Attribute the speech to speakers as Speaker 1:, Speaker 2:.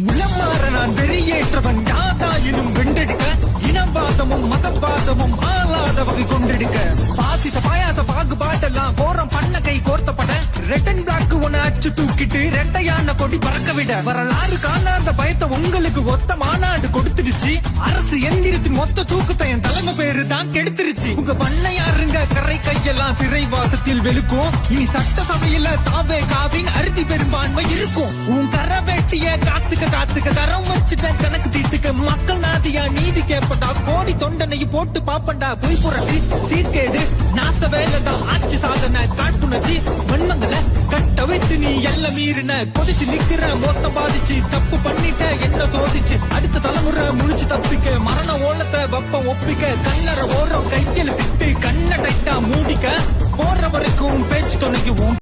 Speaker 1: உளமாற நான் வெறியேற்றவன் யாதாயினும் வென்றெடுக்க இனவாதமும் மதவாதமும் ஆளாத வகை கொண்டெடுக்க பாசித்த பாயாச பாகுபாட்டெல்லாம் கோரம் பண்ண கை கோர்த்தப்பட ரெட் அண்ட் பிளாக் ஒன்னு அச்சு தூக்கிட்டு ரெட்டையான கொடி பறக்க விட வரலாறு காணாத பயத்தை உங்களுக்கு ஒத்த மாநாடு கொடுத்துருச்சு அரசு எந்திரத்தின் மொத்த தூக்கத்தை என் தலைமை பேரு தான் கெடுத்துருச்சு உங்க பண்ணையாருங்க கரை கையெல்லாம் சிறை வாசத்தில் வெளுக்கும் இனி சட்டசபையில தாவே காவின் அறுதி பெரும்பான்மை இருக்கும் உன் கரை வேட்டிய காத்துக்க தரம் வச்சுட்ட கணக்கு தீர்த்துக்க மக்கள் நாதியா நீதி கேப்பட்டா கோடி தொண்டனையும் போட்டு பாப்பண்டா பொய் புரட்டி சீர்கேடு நாச வேலைதான் ஆட்சி சாதனை காட்டுணர்ச்சி மண்மங்கள கட்ட வைத்து நீ எல்லாம் மீறின கொதிச்சு நிக்கிற மொத்தம் பாதிச்சு தப்பு பண்ணிட்ட என்ன தோதிச்சு அடுத்த தலைமுறை முழிச்சு தப்பிக்க மரண ஓலத்தை வெப்பம் ஒப்பிக்க கல்லற ஓரம் கையில திட்டு கண்ண டைட்டா மூடிக்க போற வரைக்கும் பேச்சு துணைக்குவோம்